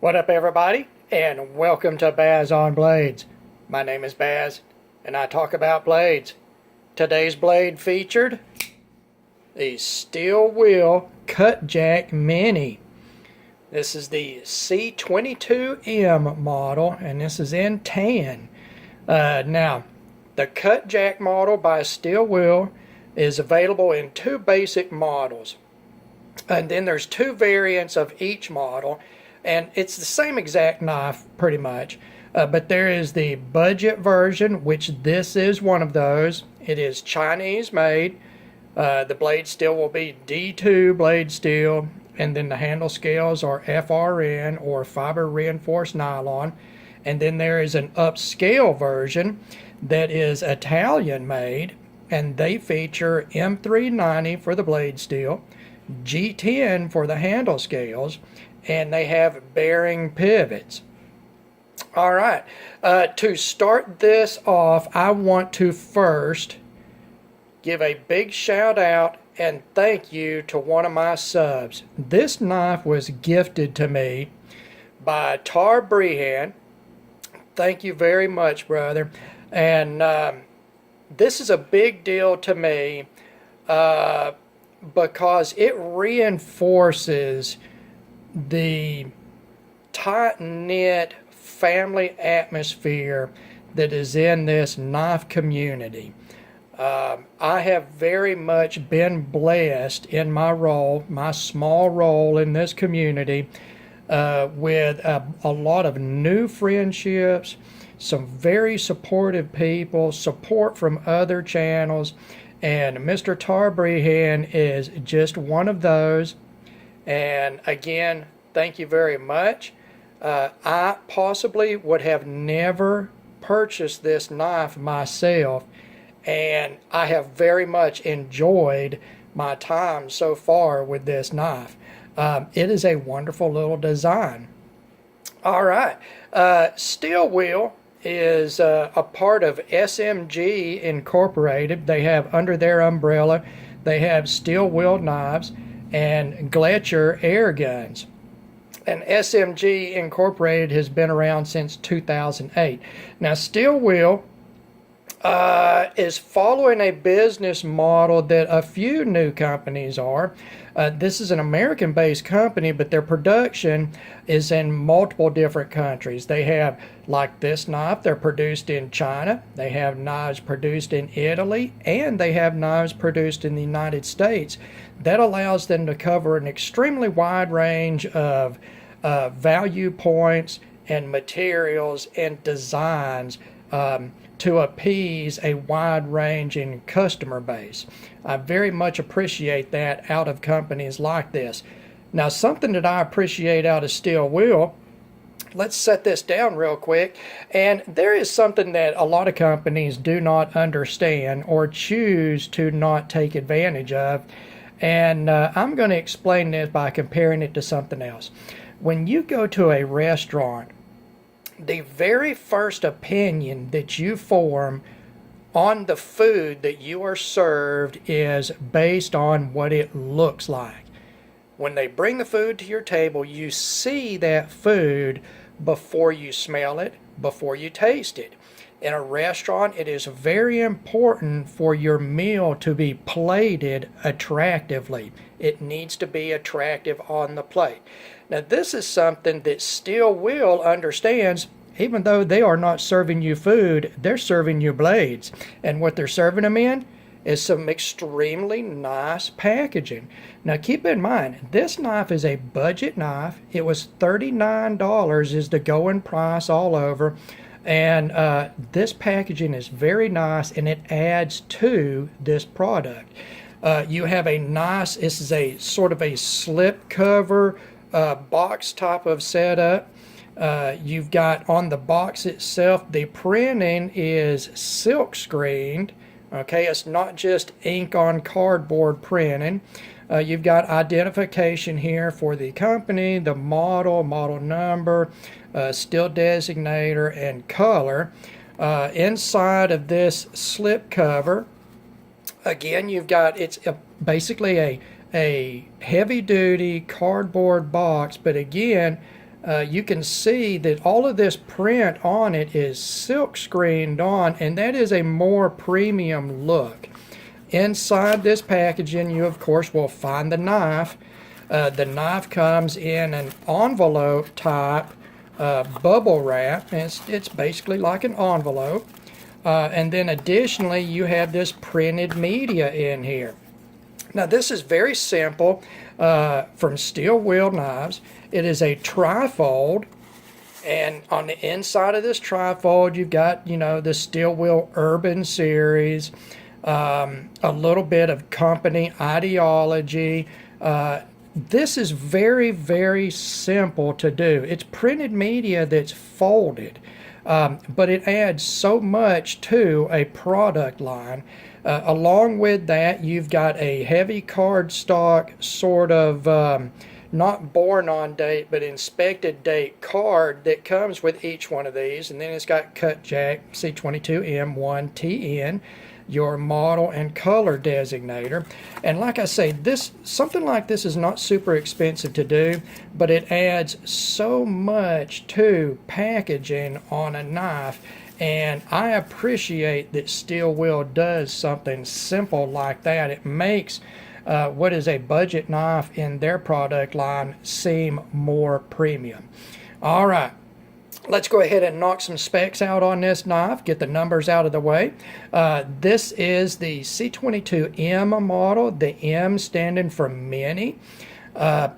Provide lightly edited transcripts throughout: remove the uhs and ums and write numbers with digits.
What up, everybody, and welcome to Baz on Blades. My name is Baz, and I talk about blades. Today's blade featured the Steel Will Cutjack Mini. This is the C22M model, and this is in tan. Now, the Cutjack model by Steel Will is available in two basic models, and then there's two variants of each model. And it's the same exact knife pretty much, but there is the budget version, which this is one of those. It is Chinese made. The blade steel will be D2 blade steel, and then the handle scales are FRN or fiber reinforced nylon. And then there is an upscale version that is Italian made, and they feature M390 for the blade steel, G10 for the handle scales, and they have bearing pivots. All right, to start this off, I want to first give a big shout out and thank you to one of my subs. This knife was gifted to me by TarBreehan. Thank you very much, brother. And this is a big deal to me because it reinforces the tight-knit family atmosphere that is in this knife community. I have very much been blessed in my role, my small role in this community, with a lot of new friendships, some very supportive people, support from other channels, and Mr. TarBreehan is just one of those. And again, thank you very much. I possibly would have never purchased this knife myself, and I have very much enjoyed my time so far with this knife. It is a wonderful little design. All right, Steel Will is a part of SMG Incorporated. They have under their umbrella, they have Steel Will knives and Gletcher air guns. And SMG Incorporated has been around since 2008. Now, Steel Will is following a business model that a few new companies are. This is an American-based company, but their production is in multiple different countries. They have, like this knife, they're produced in China. They have knives produced in Italy, and they have knives produced in the United States. That allows them to cover an extremely wide range of value points and materials and designs to appease a wide-ranging customer base. I very much appreciate that out of companies like this. Now, something that I appreciate out of Steel Will, let's set this down real quick, and there is something that a lot of companies do not understand or choose to not take advantage of, and I'm going to explain this by comparing it to something else. When you go to a restaurant, the very first opinion that you form on the food that you are served is based on what it looks like. When they bring the food to your table, you see that food before you smell it, before you taste it. In a restaurant, it is very important for your meal to be plated attractively. It needs to be attractive on the plate. Now, this is something that Steel Will understands. Even though they are not serving you food, they're serving you blades. And what they're serving them in is some extremely nice packaging. Now, keep in mind, this knife is a budget knife. It was $39 is the going price all over. And this packaging is very nice, and it adds to this product. You have a nice, this is a sort of a slip cover box type of setup. You've got on the box itself, the printing is silk screened. Okay, it's not just ink on cardboard printing. You've got identification here for the company, the model, model number, steel designator, and color. Inside of this slip cover, again, you've got, it's basically a heavy-duty cardboard box, but again, you can see that all of this print on it is silk screened on, and that is a more premium look. Inside this packaging, you of course will find the knife. The knife comes in an envelope type bubble wrap. It's basically like an envelope. And then additionally, you have this printed media in here. Now this is very simple from Steel Wheel Knives. It is a trifold, and on the inside of this trifold you've got, you know, the Steel Wheel Urban series, a little bit of company ideology. This is very, very simple to do. It's printed media that's folded, but it adds so much to a product line. Along with that, you've got a heavy cardstock sort of not born on date but inspected date card that comes with each one of these, and then it's got Cutjack C22M 1TN, your model and color designator. And like I say, something like this is not super expensive to do, but it adds so much to packaging on a knife, and I appreciate that Steel Wheel does something simple like that. It makes what is a budget knife in their product line seem more premium. All right, let's go ahead and knock some specs out on this knife, get the numbers out of the way. This is the C22M model, the M standing for mini.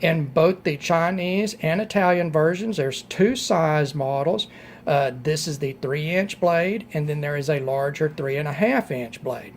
In both the Chinese and Italian versions, there's two size models. This is the 3-inch blade, and then there is a larger 3.5-inch blade.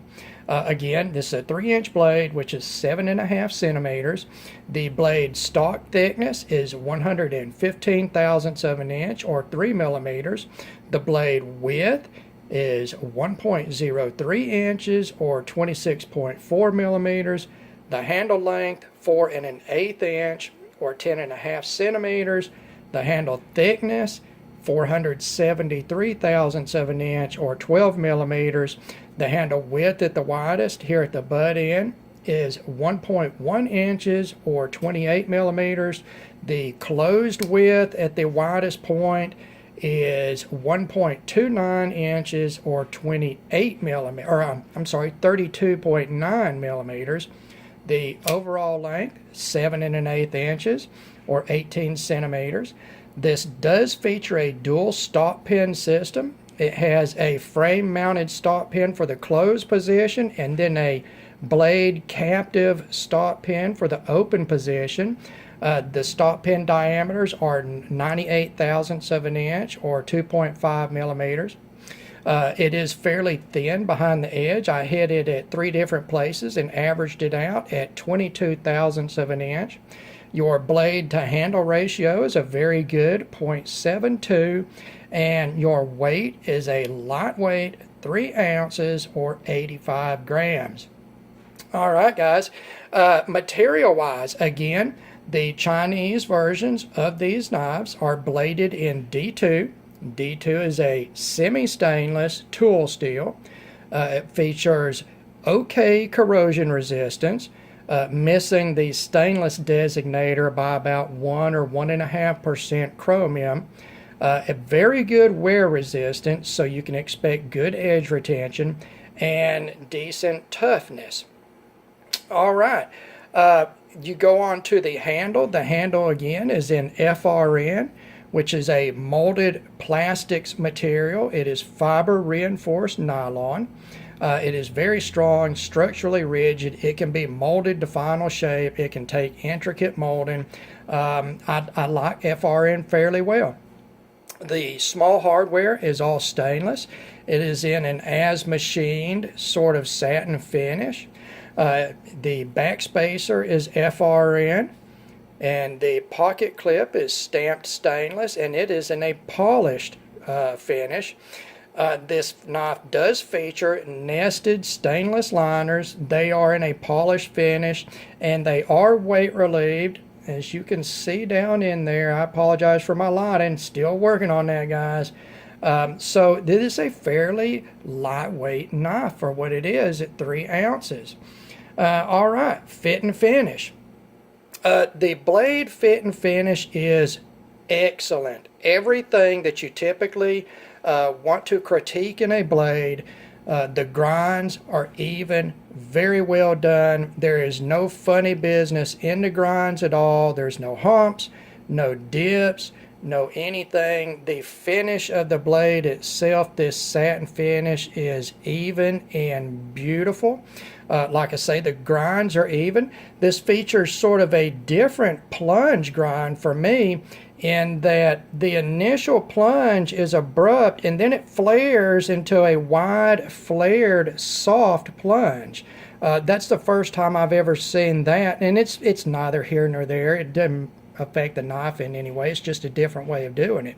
Again, this is a 3-inch blade, which is 7.5 centimeters. The blade stock thickness is 115 thousandths of an inch, or 3 millimeters. The blade width is 1.03 inches, or 26.4 millimeters. The handle length, 4 1/8 inch, or 10.5 centimeters. The handle thickness, 473 thousandths of an inch, or 12 millimeters. The handle width at the widest, here at the butt end, is 1.1 inches, or 28 millimeters. The closed width at the widest point is 1.29 inches, or 28 millimeters, or I'm sorry, 32.9 millimeters. The overall length, 7 1/8 inches, or 18 centimeters. This does feature a dual stop pin system. It has a frame mounted stop pin for the closed position, and then a blade captive stop pin for the open position. The stop pin diameters are 98 thousandths of an inch, or 2.5 millimeters. It is fairly thin behind the edge. I hit it at 3 different places and averaged it out at 22 thousandths of an inch. Your blade to handle ratio is a very good 0.72, and your weight is a lightweight 3 ounces, or 85 grams. All right, guys, material-wise, again, the Chinese versions of these knives are bladed in D2. D2 is a semi-stainless tool steel. It features okay corrosion resistance, missing the stainless designator by about 1 or 1.5% chromium. A very good wear resistance, so you can expect good edge retention and decent toughness. All right, you go on to the handle. The handle again is in FRN, which is a molded plastics material. It is fiber reinforced nylon. It is very strong, structurally rigid. It can be molded to final shape. It can take intricate molding. I like FRN fairly well. The small hardware is all stainless. It is in an as machined sort of satin finish. The back spacer is FRN, and the pocket clip is stamped stainless, and it is in a polished finish. This knife does feature nested stainless liners. They are in a polished finish, and they are weight relieved. As you can see down in there, I apologize for my lighting, still working on that, guys. So this is a fairly lightweight knife for what it is at 3 ounces. All right, fit and finish. The blade fit and finish is excellent. Everything that you typically want to critique in a blade, the grinds are even, very well done. There is no funny business in the grinds at all. There's no humps, no dips, no anything. The finish of the blade itself, this satin finish, is even and beautiful. Like I say, the grinds are even. This features sort of a different plunge grind for me, in that the initial plunge is abrupt and then it flares into a wide flared soft plunge. That's the first time I've ever seen that, and it's neither here nor there. It doesn't affect the knife in any way. It's just a different way of doing it.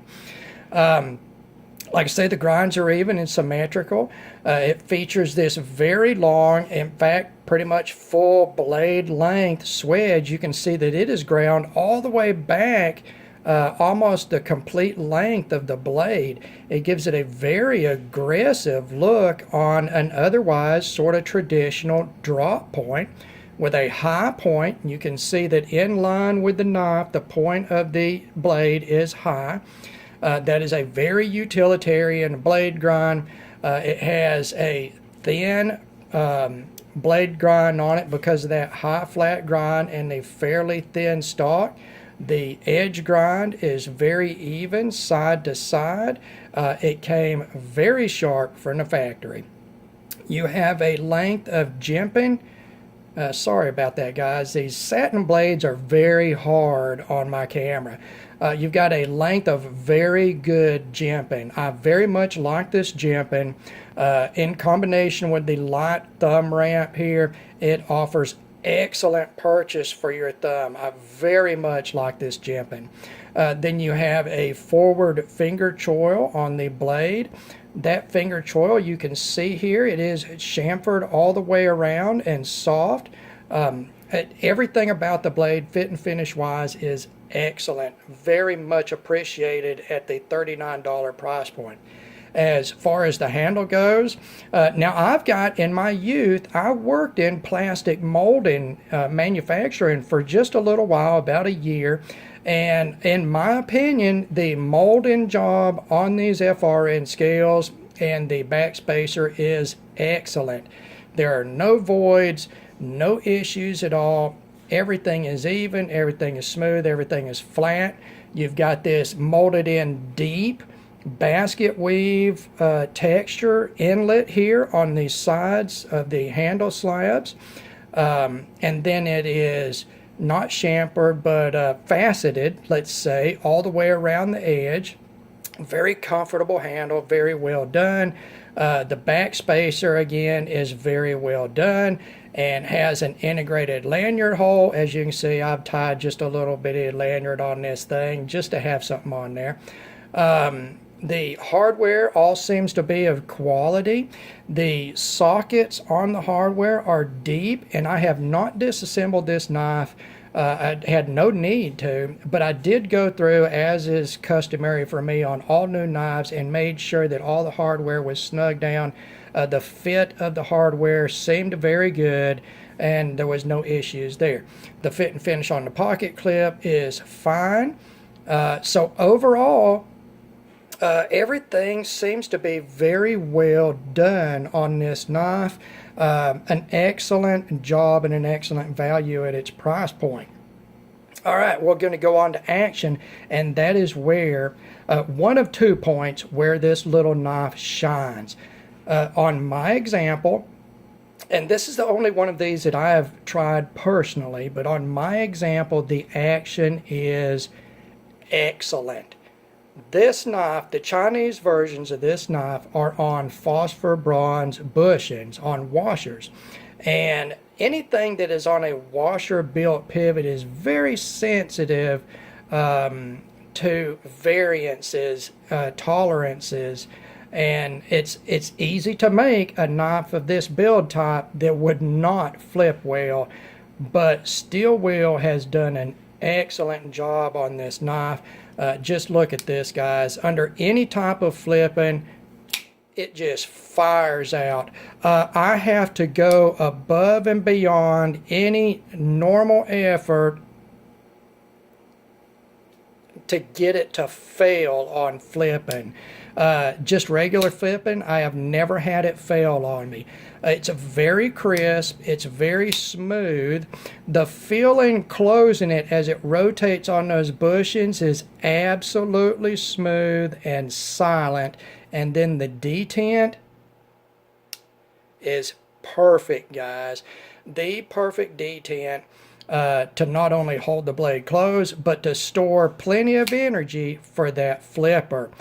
Like I say, the grinds are even and symmetrical. It features this very long, in fact, pretty much full blade length swedge. You can see that it is ground all the way back, almost the complete length of the blade. It gives it a very aggressive look on an otherwise sort of traditional drop point with a high point. You can see that in line with the knife, the point of the blade is high. That is a very utilitarian blade grind. It has a thin blade grind on it because of that high flat grind and the fairly thin stock. The edge grind is very even side to side. It came very sharp from the factory. You have a length of jimping. Sorry about that, guys. These satin blades are very hard on my camera. You've got a length of very good jimping. I very much like this jimping. In combination with the light thumb ramp here, it offers excellent purchase for your thumb. I very much like this jimping. Then you have a forward finger choil on the blade. That finger choil, you can see here, it is chamfered all the way around and soft. Everything about the blade, fit and finish wise, is excellent. Very much appreciated at the $39 price point. As far as the handle goes, now I've got, in my youth, I worked in plastic molding manufacturing for just a little while, about a year, and in my opinion, the molding job on these FRN scales and the backspacer is excellent. There are no voids, no issues at all. Everything is even, everything is smooth, everything is flat. You've got this molded in deep basket weave texture inlet here on the sides of the handle slabs, and then it is not chamfered but faceted, let's say, all the way around the edge. Very comfortable handle, very well done. The back spacer again is very well done and has an integrated lanyard hole. As you can see, I've tied just a little bitty lanyard on this thing just to have something on there. The hardware all seems to be of quality. The sockets on the hardware are deep, and I have not disassembled this knife. I had no need to, but I did go through, as is customary for me on all new knives, and made sure that all the hardware was snug down. The fit of the hardware seemed very good, and there was no issues there. The fit and finish on the pocket clip is fine. So overall, everything seems to be very well done on this knife. An excellent job and an excellent value at its price point. All right, we're going to go on to action, and that is where one of 2 points where this little knife shines. On my example, and this is the only one of these that I have tried personally, but on my example, the action is excellent. This knife, the Chinese versions of this knife, are on phosphor bronze bushings, on washers. And anything that is on a washer built pivot is very sensitive to variances, tolerances, and it's easy to make a knife of this build type that would not flip well, but Steel Wheel has done an excellent job on this knife. Just look at this, guys. Under any type of flipping, it just fires out. I have to go above and beyond any normal effort to get it to fail on flipping. Just regular flipping, I have never had it fail on me. It's very crisp, it's very smooth. The feeling closing it as it rotates on those bushings is absolutely smooth and silent. And then the detent is perfect, guys. The perfect detent to not only hold the blade closed, but to store plenty of energy for that flipper.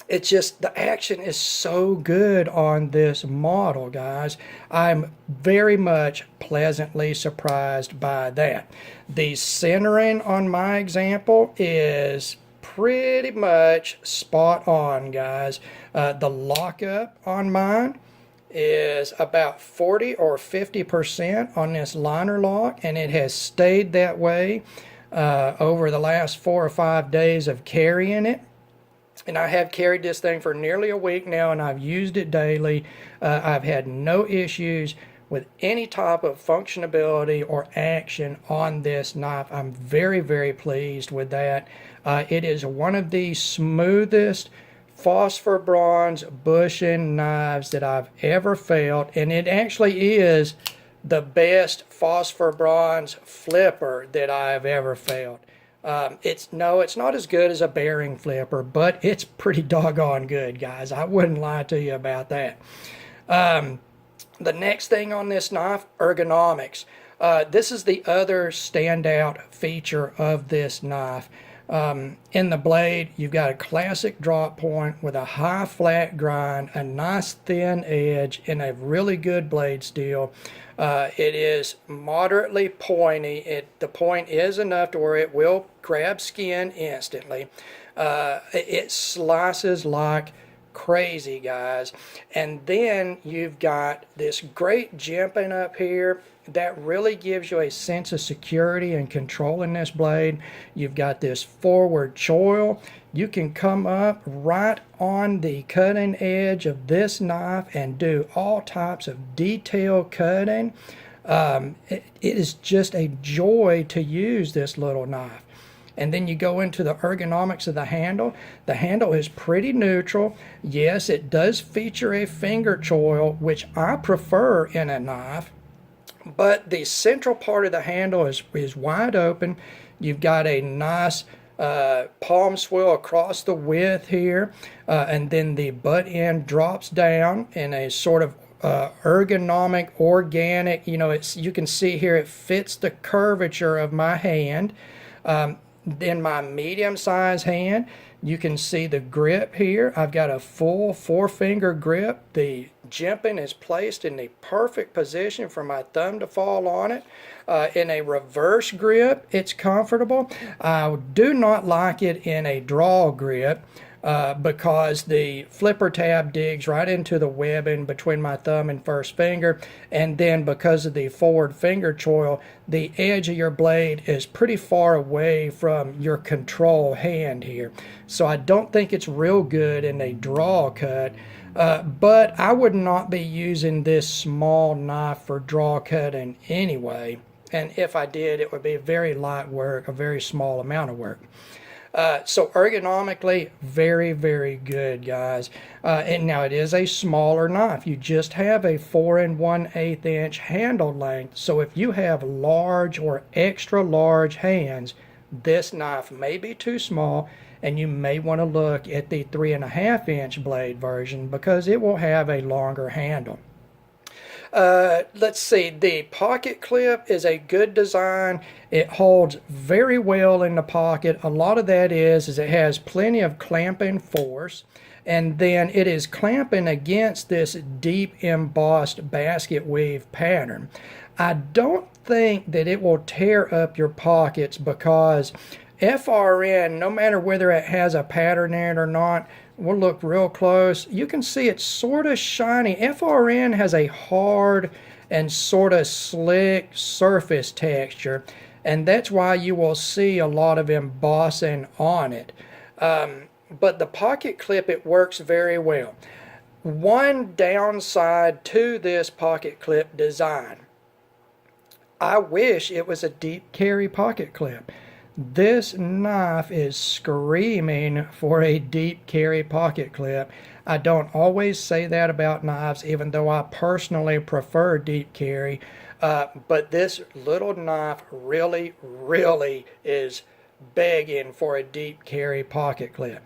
It's just, the action is so good on this model, guys. I'm very much pleasantly surprised by that. The centering on my example is pretty much spot on, guys. The lockup on mine is about 40 or 50% on this liner lock, and it has stayed that way over the last 4 or 5 days of carrying it. And I have carried this thing for nearly a week now, and I've used it daily. I've had no issues with any type of functionality or action on this knife. I'm very, very pleased with that. It is one of the smoothest phosphor bronze bushing knives that I've ever felt, and it actually is the best phosphor bronze flipper that I've ever felt. It's not as good as a bearing flipper, but it's pretty doggone good, guys. I wouldn't lie to you about that. The next thing on this knife, ergonomics. This is the other standout feature of this knife. In the blade, you've got a classic drop point with a high flat grind, a nice thin edge, and a really good blade steel. It is moderately pointy. The point is enough to where it will grab skin instantly. It slices like crazy, guys. And then you've got this great jimping up here that really gives you a sense of security and control in this blade. You've got this forward choil. You can come up right on the cutting edge of this knife and do all types of detail cutting. It is just a joy to use this little knife. And then you go into the ergonomics of the handle. The handle is pretty neutral. Yes, it does feature a finger choil, which I prefer in a knife. But the central part of the handle is wide open. You've got a nice palm swivel across the width here. And then the butt end drops down in a sort of ergonomic, organic, you can see here it fits the curvature of my hand. In my medium-sized hand, you can see the grip here. I've got a full 4-finger grip. The jimping is placed in the perfect position for my thumb to fall on it. In a reverse grip, it's comfortable. I do not like it in a draw grip because the flipper tab digs right into the webbing between my thumb and first finger, and then because of the forward finger choil, the edge of your blade is pretty far away from your control hand here. So I don't think it's real good in a draw cut, but I would not be using this small knife for draw cutting anyway, and if I did, it would be very light work, a very small amount of work. So ergonomically, very, very good, guys. And now it is a smaller knife. You just have a 4 1/8 inch handle length. So if you have large or extra large hands, this knife may be too small, and you may want to look at the 3 1/2 inch blade version because it will have a longer handle. Let's see, the pocket clip is a good design. It holds very well in the pocket. A lot of that is it has plenty of clamping force, and then it is clamping against this deep embossed basket weave pattern. I don't think that it will tear up your pockets because FRN, no matter whether it has a pattern in it or not, we'll look real close. You can see it's sort of shiny. FRN has a hard and sort of slick surface texture, and that's why you will see a lot of embossing on it. But the pocket clip, it works very well. One downside to this pocket clip design, I wish it was a deep carry pocket clip. This knife is screaming for a deep carry pocket clip. I don't always say that about knives, even though I personally prefer deep carry. But this little knife really, really is begging for a deep carry pocket clip.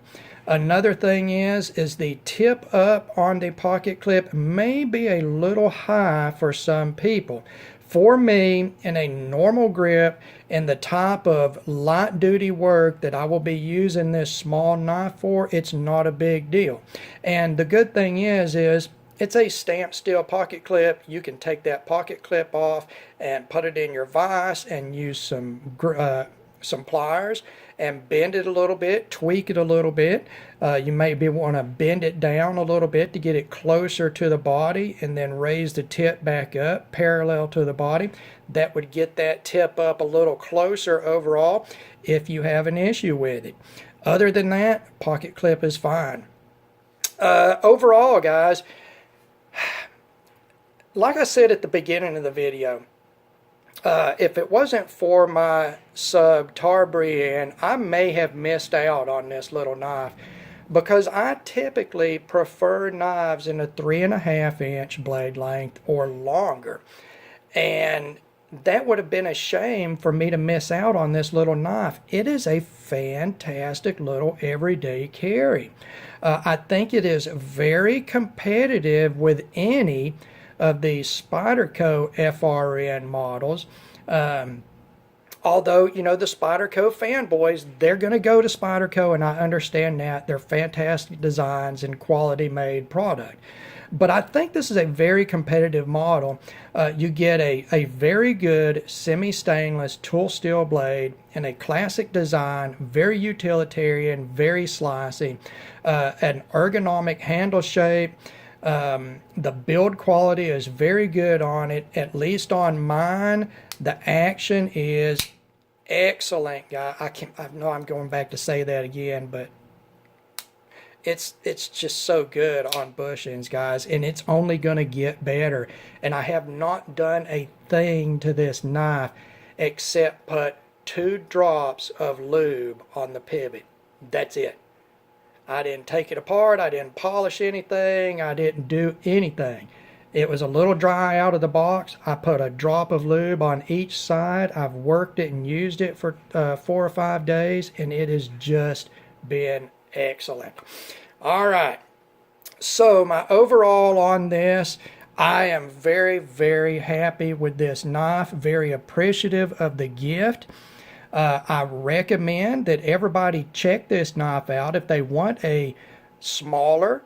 Another thing is the tip up on the pocket clip may be a little high for some people. For me, in a normal grip, in the type of light duty work that I will be using this small knife for, it's not a big deal. And the good thing is it's a stamped steel pocket clip. You can take that pocket clip off and put it in your vise and use some pliers and bend it a little bit, tweak it a little bit. You maybe want to bend it down a little bit to get it closer to the body, and then raise the tip back up parallel to the body. That would get that tip up a little closer overall if you have an issue with it. Other than that, pocket clip is fine. Overall, guys, like I said at the beginning of the video, if it wasn't for my sub TarBreehan, I may have missed out on this little knife, because I typically prefer knives in a 3.5 inch blade length or longer, and that would have been a shame for me to miss out on this little knife. It is a fantastic little everyday carry. I think it is very competitive with any of the Spyderco FRN models. Although, you know, the Spyderco fanboys, they're going to go to Spyderco, and I understand that. They're fantastic designs and quality made product. But I think this is a very competitive model. You get a very good semi-stainless tool steel blade in a classic design, very utilitarian, very slicey, an ergonomic handle shape. The build quality is very good on it, at least on mine. The action is excellent, guy. I know I'm going back to say that again, but it's just so good on bushings, guys, and it's only going to get better. And I have not done a thing to this knife except put 2 drops of lube on the pivot. That's it. I didn't take it apart. I didn't polish anything. I didn't do anything. It was a little dry out of the box. I put a drop of lube on each side. I've worked it and used it for 4 or 5 days, and it has just been excellent. All right. So my overall on this, I am very, very happy with this knife. Very appreciative of the gift. I recommend that everybody check this knife out if they want a smaller,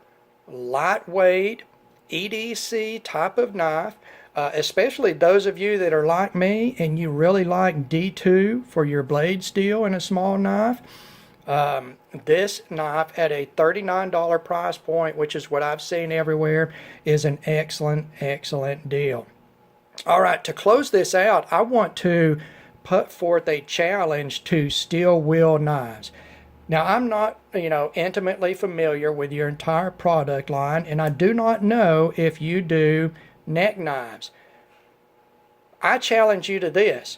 lightweight, EDC type of knife, especially those of you that are like me and you really like D2 for your blade steel in a small knife. This knife at a $39 price point, which is what I've seen everywhere, is an excellent, excellent deal. All right, to close this out, I want to put forth a challenge to steel wheel knives. Now, I'm not, intimately familiar with your entire product line, and I do not know if you do neck knives. I challenge you to this.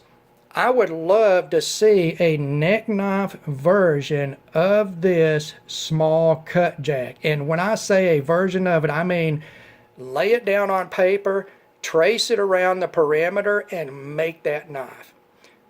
I would love to see a neck knife version of this small Cutjack. And when I say a version of it, I mean lay it down on paper, trace it around the perimeter, and make that knife.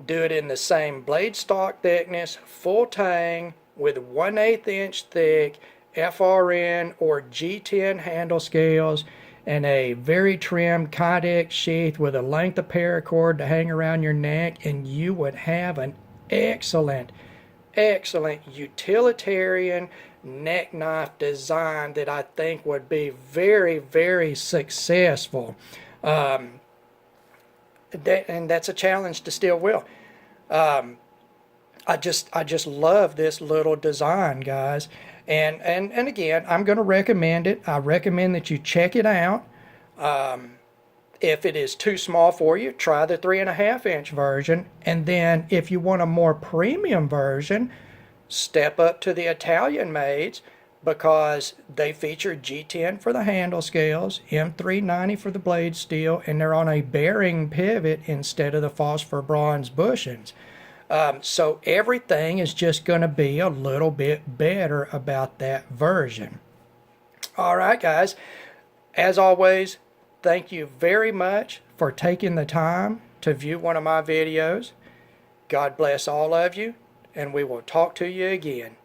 Do it in the same blade stock thickness, full tang, with 1/8 inch thick FRN or G10 handle scales, and a very trimmed Kydex sheath with a length of paracord to hang around your neck, and you would have an excellent, excellent utilitarian neck knife design that I think would be very, very successful. And that's a challenge to steel wheel. I just love this little design, guys. And again, I'm going to recommend it. I recommend that you check it out. If it is too small for you, try the 3.5 inch version. And then if you want a more premium version, step up to the Italian mades, because they feature G10 for the handle scales, M390 for the blade steel, and they're on a bearing pivot instead of the phosphor bronze bushings. So everything is just going to be a little bit better about that version. All right, guys. As always, thank you very much for taking the time to view one of my videos. God bless all of you, and we will talk to you again.